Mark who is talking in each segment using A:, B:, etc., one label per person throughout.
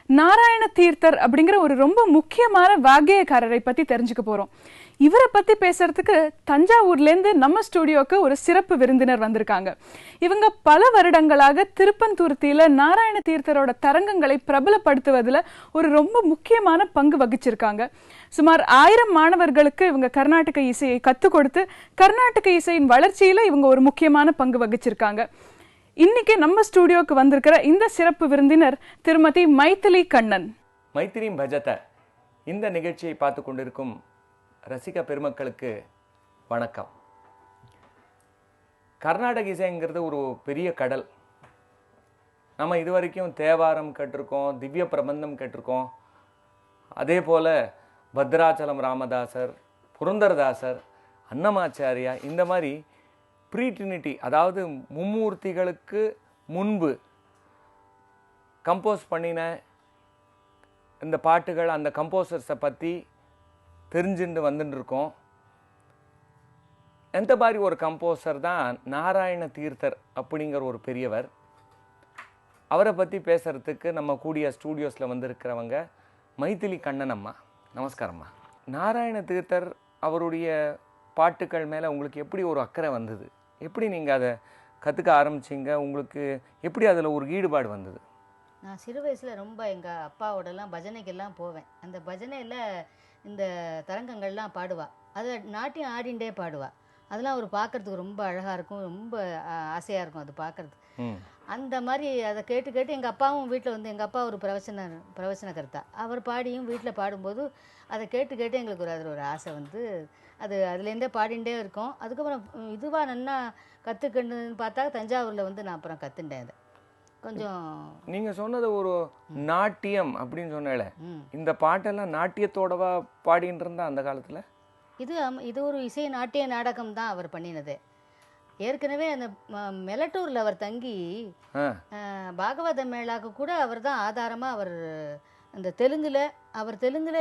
A: நாராயண தீர்த்தர் அப்படிங்கிற ஒரு ரொம்ப முக்கியமான வாக்கியக்காரரை பத்தி தெரிஞ்சுக்க போறோம். இவரை பத்தி பேசுறதுக்கு தஞ்சாவூர்லேருந்து நம்ம ஸ்டுடியோக்கு ஒரு சிறப்பு விருந்தினர் வந்திருக்காங்க. இவங்க பல வருடங்களாக திருப்பந்தூர்த்தியில நாராயண தீர்த்தரோட தரங்கங்களை பிரபலப்படுத்துவதில் ஒரு ரொம்ப முக்கியமான பங்கு வகிச்சிருக்காங்க. சுமார் 1000 மாணவர்களுக்கு இவங்க கர்நாடக இசையை கற்றுக் கொடுத்து கர்நாடக இசையின் வளர்ச்சியில இவங்க ஒரு முக்கியமான பங்கு வகிச்சிருக்காங்க. இன்னைக்கு நம்ம ஸ்டுடியோக்கு வந்திருக்கிற இந்த சிறப்பு விருந்தினர் திருமதி மைதிலி கண்ணன்.
B: மைத்திரி பஜத இந்த நிகழ்ச்சியை பார்த்து கொண்டிருக்கும் ரசிக பெருமக்களுக்கு வணக்கம். கர்நாடக இசைங்கிறது ஒரு பெரிய கடல். நம்ம இதுவரைக்கும் தேவாரம் கேட்டிருக்கோம், திவ்ய பிரபந்தம் கேட்டிருக்கோம். அதே போல் பத்ராச்சலம் ராமதாசர், புரந்தரதாசர், அன்னமாச்சாரியா, இந்த மாதிரி ப்ரீட்ரினிட்டி, அதாவது மும்மூர்த்திகளுக்கு முன்பு கம்போஸ் பண்ணின இந்த பாட்டுகள், அந்த கம்போசர்ஸை பற்றி தெரிஞ்சுட்டு வந்துட்டு இருக்கோம். எந்த மாதிரி ஒரு கம்போசர் தான் நாராயண தீர்த்தர் அப்படிங்கிற ஒரு பெரியவர். அவரை பற்றி பேசுகிறதுக்கு நம்ம கூடிய ஸ்டூடியோஸில் வந்திருக்கிறவங்க மைதிலி கண்ணன் அம்மா. நமஸ்காரம்மா. நாராயண தீர்த்தர் அவருடைய பாட்டுக்கள் மேலே உங்களுக்கு எப்படி ஒரு அக்கறை வந்தது? எப்படி நீங்கள் அதை கற்றுக்க ஆரம்பிச்சிங்க? உங்களுக்கு எப்படி அதில் ஒரு ஈடுபாடு வந்தது?
C: நான் சிறு வயசில் ரொம்ப எங்கள் அப்பாவோடலாம் பஜனைக்கெல்லாம் போவேன். அந்த பஜனையில் இந்த தரங்கங்கள்லாம் பாடுவா. அதை நாட்டியம் ஆடிண்டே பாடுவா. அதெல்லாம் அவர் பார்க்குறதுக்கு ரொம்ப அழகாக இருக்கும், ரொம்ப ஆசையாக இருக்கும் அது பார்க்குறதுக்கு. அந்த மாதிரி அதை கேட்டு கேட்டு எங்கள் அப்பாவும் வீட்டில் வந்து, எங்கள் அப்பா ஒரு பிரவச்சனகர்த்தா, அவர் பாடியும் வீட்டில் பாடும்போது அதை கேட்டு கேட்டு எங்களுக்கு அதில் ஒரு ஆசை வந்து அதுலேருந்தே பாடிண்டே இருக்கோம். அதுக்கப்புறம் இதுவாக நல்லா கற்றுக்கணுன்னு பார்த்தா தஞ்சாவூரில் வந்து நான் அப்புறம் கற்றுண்டேன். அதை கொஞ்சம்
B: நீங்கள் சொன்னது ஒரு நாட்டியம் அப்படின்னு சொன்னால, இந்த பாட்டெல்லாம் நாட்டியத்தோடவா பாடின்னு இருந்தா அந்த காலத்தில்?
C: இது ஒரு இசை நாட்டிய நாடகம் தான் அவர் பண்ணினது. ஏற்கனவே அந்த மெலட்டூரில் அவர் தங்கி பாகவத மேளாக்கு கூட அவர் தான் ஆதாரமாக. அவர் அந்த தெலுங்குல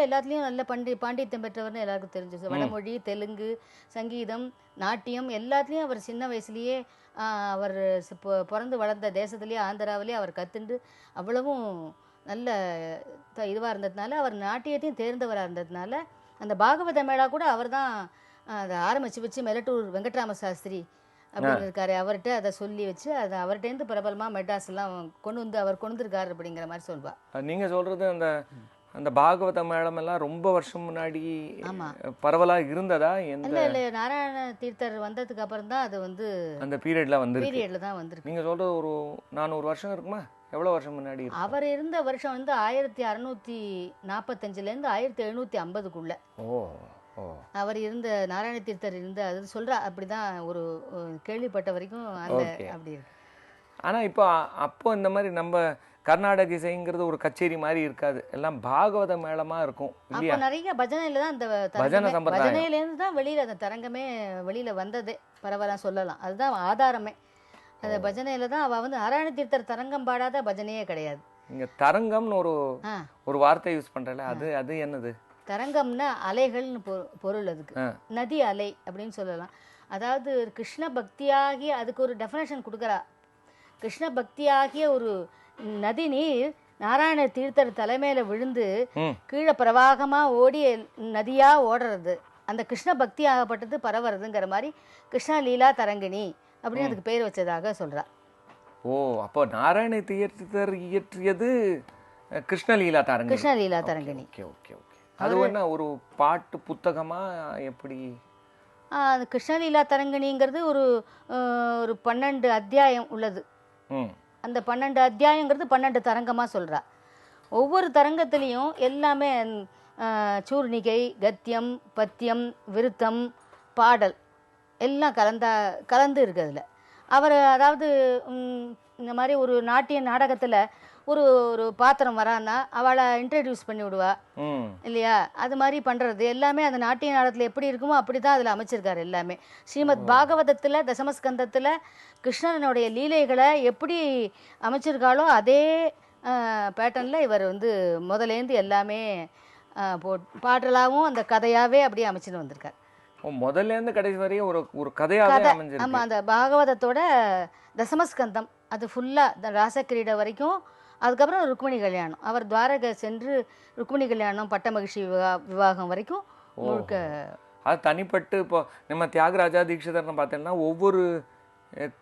C: எல்லாத்துலேயும் நல்ல பாண்டித்யம் பெற்றவர்னு எல்லாருக்கும் தெரிஞ்சு. வடமொழி, தெலுங்கு, சங்கீதம், நாட்டியம் எல்லாத்துலேயும் அவர் சின்ன வயசுலேயே அவர் பிறந்து வளர்ந்த தேசத்துலேயே ஆந்திராவிலேயே அவர் கற்றுண்டு அவ்வளவும் நல்ல இதுவாக இருந்ததுனால, அவர் நாட்டியத்தையும் தேர்ந்தவராக இருந்ததுனால அந்த பாகவத மேளா கூட அவர் தான் அதை ஆரம்பித்து வச்சு, மெலட்டூர் வெங்கட்ராம சாஸ்திரி அப்படின்னு இருக்காரு, அவர்கிட்ட அதை சொல்லி வச்சு அதை அவர்கிட்டேருந்து பிரபலமாக மெட்ராஸ்லாம் அவர் கொண்டு வந்திருக்காரு அப்படிங்கிற மாதிரி சொல்வா.
B: நீங்கள் சொல்கிறது அந்த அந்த பாகவத மேளம் எல்லாம் ரொம்ப வருஷம் முன்னாடி பரவலாக இருந்ததா?
C: இல்லை, நாராயண தீர்த்தர் வந்ததுக்கு அப்புறம் தான் அது வந்து
B: அந்த பீரியட்ல
C: தான் வந்திருக்கு.
B: நீங்கள் சொல்கிறது ஒரு 400 வருஷம் இருக்குமா? எவ்வளோ வருஷம் முன்னாடி?
C: அவர் இருந்த வருஷம் வந்து 1645லேருந்து 1750க்குள்ள அவர் இருந்த, நாராயண தீர்த்தர் இருந்த, அது சொல்கிறா. அப்படி தான் ஒரு கேள்விப்பட்ட வரைக்கும் அந்த அப்படி இருக்கு.
B: ஆனால் அப்போ இந்த மாதிரி நம்ம கர்நாடக இசைங்கிறது ஒரு கச்சேரி மாதிரி இருக்காது, எல்லாம் பாகவத மேளமாக இருக்கும் இல்லையா?
C: நிறைய பஜனையில் தான் அந்த பஜனையிலேருந்து தான் வெளியில் அந்த தரங்கமே வெளியில் வந்ததே பரவாயில்ல சொல்லலாம். அதுதான் ஆதாரமே. அந்த பஜனையில் தான் அவள் வந்து நாராயண தீர்த்தர் தரங்கம் பாடாத பஜனையே கிடையாது.
B: இங்கே தரங்கம்னு ஒரு வார்த்தை யூஸ் பண்ணுறல, அது என்னது?
C: தரங்கம்னா அலைகள்னு பொருள். அதுக்கு நதி அலை அப்படின்னு சொல்லலாம். அதாவது கிருஷ்ண பக்தியாகிய, அதுக்கு ஒரு டெஃபினேஷன் கொடுக்குறா. கிருஷ்ண பக்தியாகிய ஒரு நதி நீர் நாராயண தீர்த்தர் தலைமையில விழுந்து கீழே பிரவாகமாக ஓடி நதியாக ஓடுறது, அந்த கிருஷ்ண பக்தி ஆகப்பட்டது பரவுறதுங்கிற மாதிரி கிருஷ்ண லீலா தரங்கிணி அப்படின்னு அதுக்கு பேர் வச்சதாக சொல்றா.
B: ஓ, அப்போ நாராயண தீர்த்தர் இயற்றியது கிருஷ்ணலீலா
C: தரங்கிணி.
B: அது என்ன ஒரு பாட்டு புத்தகமா எப்படி?
C: அது கிருஷ்ணலீலா தரங்கிணிங்கிறது ஒரு 12 அத்தியாயம் உள்ளது. அந்த 12 அத்தியாயங்கிறது 12 தரங்கமாக சொல்கிறா. ஒவ்வொரு தரங்கத்திலையும் எல்லாமே சூர்ணிகை, கத்தியம், பத்தியம், விருத்தம், பாடல் எல்லாம் கலந்து இருக்குது அதில். அவர் அதாவது இந்த மாதிரி ஒரு நாட்டிய நாடகத்தில் ஒரு பாத்திரம் வரான்னா அவளை இன்ட்ரடியூஸ் பண்ணி விடுவா இல்லையா? அது மாதிரி பண்ணுறது எல்லாமே அந்த நாட்டிய நாடகத்தில் எப்படி இருக்குமோ அப்படி தான் அதில் அமைச்சிருக்காரு எல்லாமே. ஸ்ரீமத் பாகவதத்தில் தசமஸ்கந்தத்தில் கிருஷ்ணனுடைய லீலைகளை எப்படி அமைச்சிருக்காளோ அதே பேட்டர்னில் இவர் வந்து முதலேருந்து எல்லாமே பாடலாகவும் அந்த கதையாகவே அப்படியே அமைச்சுன்னு வந்திருக்கார்.
B: முதல்லேருந்து கடைசி வரையும் ஒரு கதையாகவே அமைஞ்சிருக்கு.
C: ஆமாம், அந்த பாகவதத்தோட தசமஸ்கந்தம் அது ஃபுல்லாக ராசக்கிரீட வரைக்கும் அதுக்கப்புறம் ருக்மிணி கல்யாணம். அவர் துவாரகை சென்று ருக்மிணி கல்யாணம் பட்ட மகிழ்ச்சி விவாகம் வரைக்கும் முழுக்க.
B: அது தனிப்பட்டு இப்போ நம்ம தியாகராஜா தீட்சிதர்னு பார்த்தீங்கன்னா ஒவ்வொரு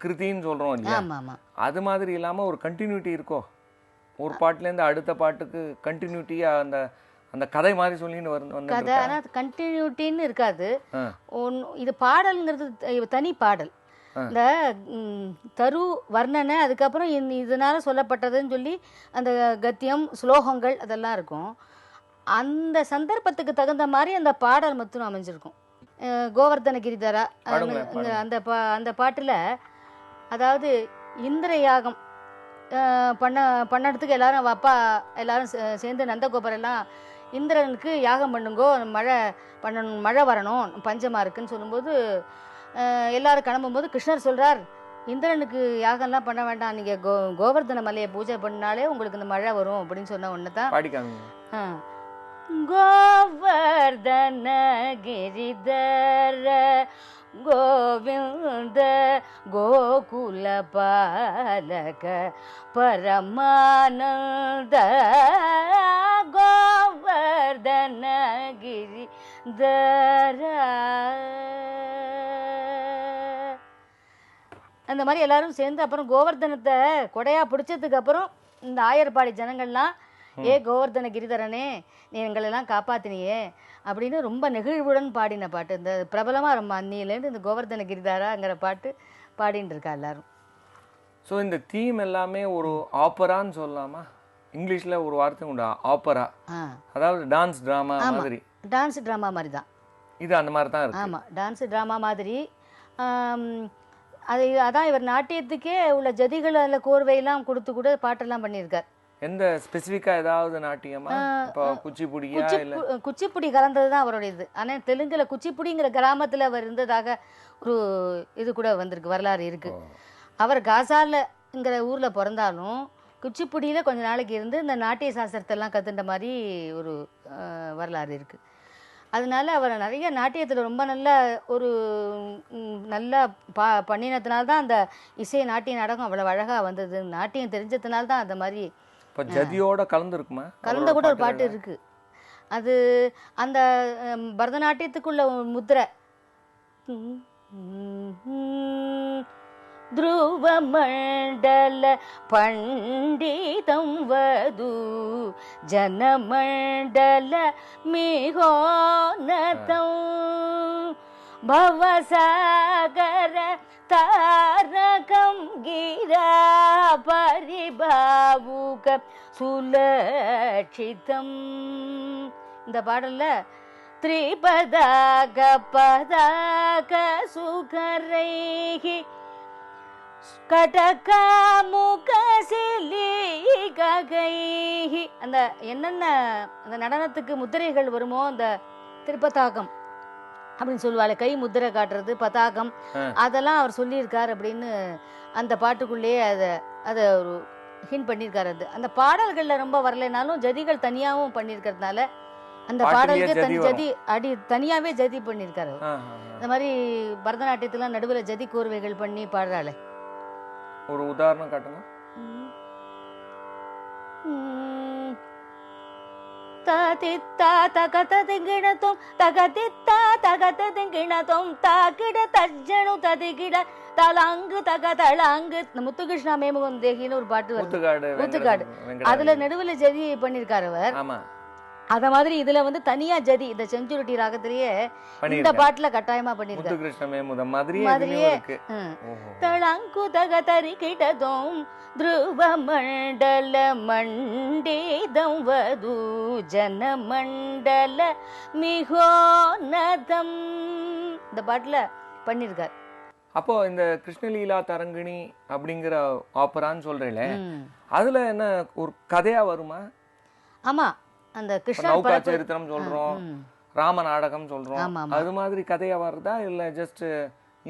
B: கிருதின்னு சொல்கிறோம் இல்லையா?
C: ஆமாம் ஆமாம்.
B: அது மாதிரி இல்லாமல் ஒரு கண்டினியூட்டி இருக்கோ? ஒரு பாட்டுலேருந்து அடுத்த பாட்டுக்கு கண்டினியூட்டியாக அந்த அந்த கதை மாதிரி சொல்லின்னு வந்து
C: கதை. ஆனால் கண்டினியூட்டின்னு இருக்காது. இது பாடல்ங்கிறது தனி பாடல். இந்த தரு வர்ணனை, அதுக்கப்புறம் இதனால சொல்லப்பட்டதுன்னு சொல்லி அந்த கத்தியம் ஸ்லோகங்கள் அதெல்லாம் இருக்கும். அந்த சந்தர்ப்பத்துக்கு தகுந்த மாதிரி அந்த பாடல் மட்டும் அமைஞ்சிருக்கும். கோவர்தன கிரிதரா அந்த பாட்டில், அதாவது இந்திர யாகம் பண்ணறதுக்கு எல்லாரும் அப்பா எல்லாரும் சேர்ந்து நந்தகோபர் எல்லாம் இந்திரனுக்கு யாகம் பண்ணுங்கோ, மழை பண்ணணும், மழை வரணும், பஞ்சமாக இருக்குன்னு சொல்லும்போது எல்லாரும் கிளம்பும்போது கிருஷ்ணர் சொல்கிறார், இந்திரனுக்கு யாகம்லாம் பண்ண வேண்டாம், நீங்கள் கோவர்தன மலையை பூஜை பண்ணாலே உங்களுக்கு இந்த மழை வரும் அப்படின்னு சொன்ன ஒன்று தான். கோவர்தன கிரிதர கோவிந்த கோகுல பாலக பரமானந்த கோவர்தன கிரிதர. அந்த மாதிரி எல்லாரும் சேர்ந்து அப்புறம் கோவர்தனத்தை கொடையா பிடிச்சதுக்கு அப்புறம் இந்த ஆயர்பாடி ஜனங்கள்லாம், ஏ கோவர்தன கிரிதரனே நீ எங்களெல்லாம் காப்பாத்தினியே அப்படின்னு ரொம்ப நெகிழ்வுடன் பாடின பாட்டு. இந்த பிரபலமாக ரொம்ப அன்னியிலேருந்து இந்த கோவர்தன கிரிதாராங்கிற பாட்டு பாடின்னு இருக்கா எல்லாரும்.
B: ஸோ இந்த தீம் எல்லாமே ஒரு ஆப்பரான்னு சொல்லலாமா? இங்கிலீஷில் ஒரு வார்த்தை உண்டு, ஆப்பரா. அதாவது டான்ஸ் ட்ராமா மாதிரி.
C: டான்ஸ் ட்ராமா மாதிரி தான்
B: இது. அந்த மாதிரி தான் இருக்கு.
C: ஆமாம், டான்ஸ் ட்ராமா மாதிரி. அதான் இவர் நாட்டியத்துக்கே உள்ள ஜதிகள் அதில் கோர்வையெல்லாம் கொடுத்து கூட பாட்டெல்லாம் பண்ணியிருக்கார்.
B: எந்த ஸ்பெசிஃபிக்கா ஏதாவது நாட்டியமா? இப்போ குச்சிப்புடியா? இல்ல
C: குச்சிப்புடி கலந்தது தான் அவருடைய இது. ஆனால் தெலுங்குல குச்சிப்புடிங்கிற கிராமத்தில் அவர் இருந்ததாக ஒரு இது கூட வந்திருக்கு, வரலாறு இருக்கு. அவர் காசாலங்கிற ஊரில் பிறந்தாலும் குச்சிப்புடியில் கொஞ்ச நாளைக்கு இருந்து இந்த நாட்டிய சாஸ்திரத்தெல்லாம் கற்றுண்ட மாதிரி ஒரு வரலாறு இருக்குது. அதனால அவர் நிறைய நாட்டியத்தில் ரொம்ப நல்ல ஒரு நல்ல பண்ணினதுனால தான் அந்த இசை நாட்டிய நாடகம் அவ்வளோ அழகாக வந்தது. நாட்டியம் தெரிஞ்சதுனால தான் அந்த மாதிரி.
B: இப்போ ஜதியோட கலந்துருக்குமா?
C: கலந்த கூட ஒரு பாட்டு இருக்கு. அது அந்த பரதநாட்டியத்துக்குள்ள முத்திரை. ಧ್ರುವ ಮಂಡಲ ಪಂಡಿತಂ ವಧು ಜನಮಂಡಲ ಮಿಹೋನತಂ ಭವಸಾಗರ ತಾರಕಂ ಗಿರಾ பரிபாவுக சுலட்சிதம். இந்த பாடல்ல திரிபதாக பதாக சுகரைஹி கடகாமுகசிலிகைஹி. அந்த என்னென்ன அந்த நடனத்துக்கு முத்திரைகள் வருமோ, அந்த திருப்பதாகம் அப்படின்னு சொல்லுவாள், கை முத்திரை காட்டுறது, பதாகம், அதெல்லாம் அவர் சொல்லியிருக்கார் அப்படின்னு அந்த பாட்டுக்குள்ளேயே அதை ஒரு ஹிண்ட் பண்ணியிருக்காரு. அது அந்த பாடல்களில் ரொம்ப வரலைனாலும் ஜதிகள் தனியாகவும் பண்ணியிருக்கிறதுனால அந்த பாடலுக்கு ஜதி தனியாகவே ஜதி பண்ணியிருக்காரு. இந்த மாதிரி பரதநாட்டியத்துலாம் நடுவில் ஜதி கோர்வைகள் பண்ணி பாடுறாளே.
B: ஒரு உதாரணம் காட்டுங்க.
C: ததித்தா தகததிங்கிணதும் தகதித்தா தகததிங்கிணதும் தாகிட தஜ்ஜனு ததிகிட தலாங்கு தகதலாங்கு. இந்த முத்துகிருஷ்ணா மேமுகம் தேகின்னு ஒரு பாட்டு வருது, முத்துக்காடு. அதுல நடுவுல ஜதி பண்ணிருக்காரு அவர். அத மாதிரி இதுல வந்து தனியா ஜதி இந்த செஞ்சுருட்டி ராகத்திலேயே இந்த பாட்டுல கட்டாயமா பண்ணிருக்காரு. தலாங்கு தகதரிகிடதும் ಧ್ರುವ ಮಂಡಲ ಮಂಡಿದಂ ವಧು ಜನ ಮಂಡಲ மிகோனதம் இந்த பாட்டுல பண்ணிருக்காரு.
B: அப்போ இந்த கிருஷ்ணலீலா தரங்கிணி அப்படிங்கிற ஆப்பரான்னு சொல்றீங்களே, அதுல என்ன ஒரு கதையா வருமா?
C: ஆமா, அந்த கிருஷ்ண
B: சரித்திரம் சொல்றோம், ராம நாடகம் சொல்றோம், அது மாதிரி கதையா வருதா இல்ல ஜஸ்ட்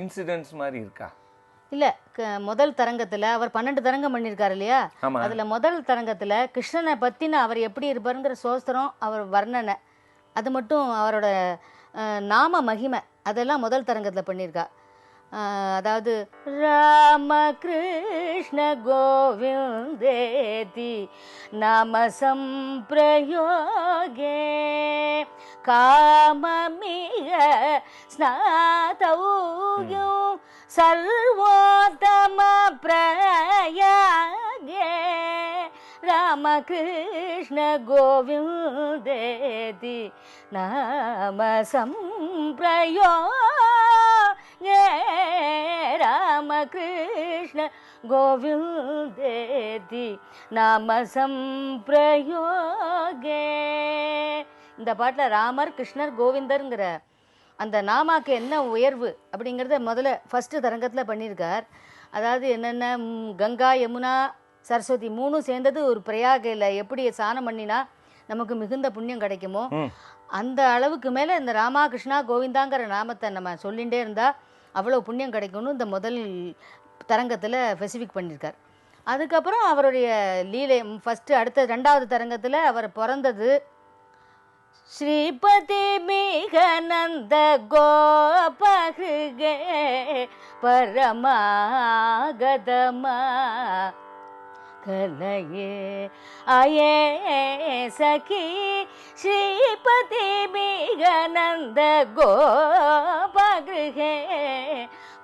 B: இன்சிடென்ட்ஸ் மாதிரி இருக்கா?
C: இல்ல, முதல் தரங்கத்துல அவர் 12 தரங்கம் பண்ணிருக்காரு இல்லையா? அதுல முதல் தரங்கத்துல கிருஷ்ணனை பத்தின அவர் எப்படி இருப்பாருங்கிற சோஸ்திரம், அவர் வர்ணனை, அது மட்டும் அவரோட நாம மகிமை அதெல்லாம் முதல் தரங்கத்துல பண்ணியிருக்கா. அதாவது ராமகிருஷ்ண கோவிந்தேதி நாம சம்பிரயோகே காமமிக ஸ்நாதௌயம் சர்வோத்தம பிரயாகே ராமகிருஷ்ண கோவிந்தேதி நாம சம்பிரயோகே ராமகிருஷ்ண கோவிந்தேதி நாம சம்பிரயோகே. இந்த பாட்டில் ராமர், கிருஷ்ணர், கோவிந்தருங்கிற அந்த நாமாக்கு என்ன உயர்வு அப்படிங்கிறத முதல்ல ஃபஸ்ட்டு தரங்கத்தில் பண்ணியிருக்கார். அதாவது என்னென்ன கங்கா, யமுனா, சரஸ்வதி மூணும் சேர்ந்தது ஒரு பிரயாகையில் எப்படி ஸ்நானம் பண்ணினா நமக்கு மிகுந்த புண்ணியம் கிடைக்குமோ அந்த அளவுக்கு மேலே இந்த ராமா, கிருஷ்ணா, கோவிந்தாங்கிற நாமத்தை நம்ம சொல்லிகிட்டே இருந்தால் அவ்வளோ புண்ணியம் கிடைக்கும்னு இந்த முதல் தரங்கத்தில் ஸ்பெசிஃபிக் பண்ணியிருக்கார். அதுக்கப்புறம் அவருடைய லீலை ஃபஸ்ட்டு அடுத்த 2வது தரங்கத்தில் அவர் பிறந்தது ஸ்ரீபதி மிகநந்த கோபகிருகே பரமாகதமா கலையே ஆயே சகி ஸ்ரீபதி மிகநந்த கோபகிருகே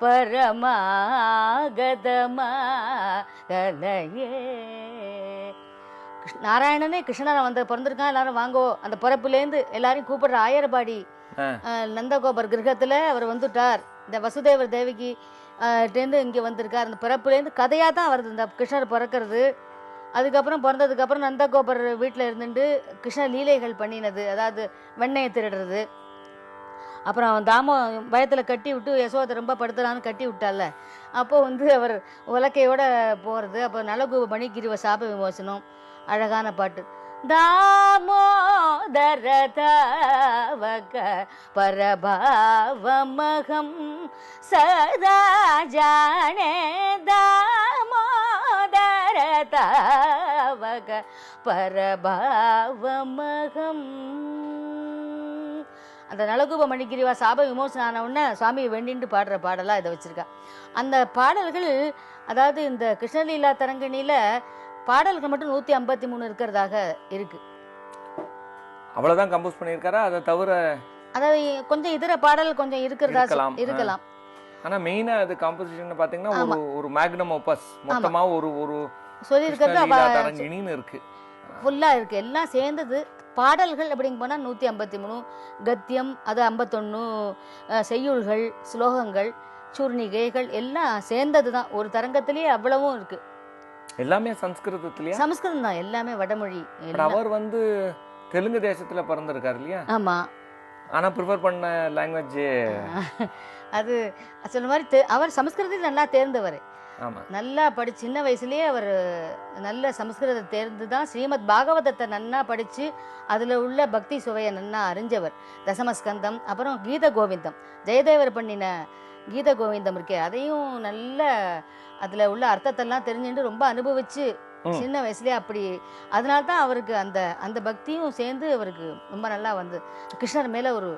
C: பரமாகதமா கலையே. நாராயணனே கிருஷ்ணனை பிறந்திருக்கான், எல்லாரும் வாங்கோ. அந்த பிறப்புலேருந்து எல்லாரையும் கூப்பிடுற ஆயர்பாடி நந்தகோபர் கிரகத்தில் அவர் வந்துட்டார். இந்த வசுதேவர் தேவிக்கு டேருந்து இங்கே வந்திருக்கார். அந்த பிறப்புலேருந்து கதையாக தான் வருது இந்த கிருஷ்ணர் பிறக்கிறது. அதுக்கப்புறம் பிறந்ததுக்கப்புறம் நந்தகோபர் வீட்டில் இருந்துட்டு கிருஷ்ண லீலைகள் பண்ணினது, அதாவது வெண்ணெயை திருடுறது. அப்புறம் தாமோ பயத்தில் கட்டி விட்டு யசோதை ரொம்ப படுத்துறான்னு கட்டி விட்டால, அப்போது அவர் உலக்கையோடு போகிறது. அப்போ நலகு மணிகிரிவ சாப விமோசனம், அழகான பாட்டு. தாமோதரதாவக பரபாவமகம் சதா ஜானே தாமோதரதாவக பரபாவமகம். அந்த நலகூப மணிகிரிவா சாப விமோசனம் ஆன உடனே சுவாமியை வேண்டின்ட்டு பாடுற பாடலாக இதை வச்சுருக்கா. அந்த பாடல்கள் அதாவது இந்த கிருஷ்ணலீலா தரங்கிணியில் பாடல்கள் மட்டும் 153 இருக்கிறதாக இருக்கு.
B: அவ்வளவுதான் கம்போஸ் பண்ணியிருக்காரா? அதை தவிர
C: அதாவது கொஞ்சம் இதர பாடல் கொஞ்சம் இருக்கிறதா இருக்கலாம்.
B: ஆனா மெயினா அது காம்போசிஷன் பாத்தீங்கன்னா ஒரு மேக்னம் ஓபஸ் மொத்தமா ஒரு
C: சொல்லி இருக்கிறது
B: தரங்கிணின்னு இருக்கு,
C: ஃபுல்லா இருக்கு, எல்லாம் சேர்ந்தது. பாடல்கள் அப்படிங்க போனால் 153, கத்தியம் அது 51, செய்யுள்கள், ஸ்லோகங்கள், சூர்ணிகைகள் எல்லாம் சேர்ந்தது தான். ஒரு தரங்கத்திலேயே அவ்வளவும் இருக்கு.
B: எல்லாமே சம்ஸ்கிருதத்திலேயே,
C: சமஸ்கிருதம் தான் எல்லாமே, வடமொழி.
B: அவர் தெலுங்கு தேசத்துல பிறந்திருக்காரு இல்லையா?
C: ஆமா.
B: ஆனா ப்ரிஃபர் பண்ண லாங்குவேஜ்
C: அது சொன்ன மாதிரி அவர் சமஸ்கிருதத்தில் நல்லா தேர்ந்தவர். நல்லா படிச்சு சின்ன வயசுலேயே அவர் நல்ல சமஸ்கிருதத்தை தேர்ந்து தான் ஸ்ரீமத் பாகவதத்தை நன்னா படித்து அதில் உள்ள பக்தி சுவையை நன்னா அறிஞ்சவர். தசமஸ்கந்தம், அப்புறம் கீத கோவிந்தம், ஜெயதேவர் பண்ணின கீத கோவிந்தம் இருக்கே, அதையும் நல்ல அதில் உள்ள அர்த்தத்தெல்லாம் தெரிஞ்சுட்டு ரொம்ப அனுபவிச்சு சின்ன வயசுலேயே அப்படி. அதனால தான் அவருக்கு அந்த அந்த பக்தியும் சேர்ந்து அவருக்கு ரொம்ப நல்லா கிருஷ்ணர் மேலே ஒரு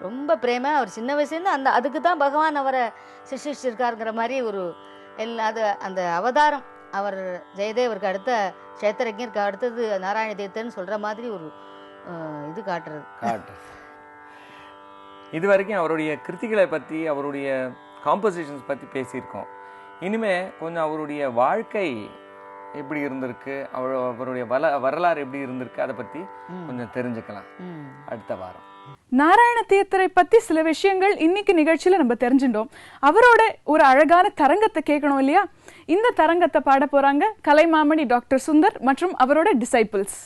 C: ரொம்ப பிரேம. அவர் சின்ன வயசுலேருந்து அதுக்கு தான் பகவான் அவரை சிருஷ்டிச்சிருக்காருங்கிற மாதிரி ஒரு அந்த அவதாரம். அவர் ஜெயதேவருக்கு அடுத்த சேத்திரஜருக்கு அடுத்தது நாராயண தீர்த்தன்னு சொல்கிற மாதிரி ஒரு இது காட்டுறது.
B: இது வரைக்கும் அவருடைய கிருத்திகளை பற்றி, அவருடைய காம்போசிஷன்ஸ் பற்றி பேசியிருக்கோம். இனிமே கொஞ்சம் அவருடைய வாழ்க்கை எப்படி இருந்திருக்கு, அவருடைய வரலாறு எப்படி இருந்திருக்கு, அதை பற்றி கொஞ்சம் தெரிஞ்சுக்கலாம் அடுத்த வாரம்.
A: நாராயண தீர்த்தரை பத்தி சில விஷயங்கள் இன்னைக்கு நிகழ்ச்சியில நம்ம தெரிஞ்சுட்டோம். அவரோட ஒரு அழகான தரங்கத்தை கேட்கணும் இல்லையா? இந்த தரங்கத்தை பாட போறாங்க கலைமாமணி டாக்டர் சுந்தர் மற்றும் அவரோட டிசைபிள்ஸ்.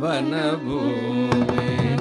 D: वनभूमि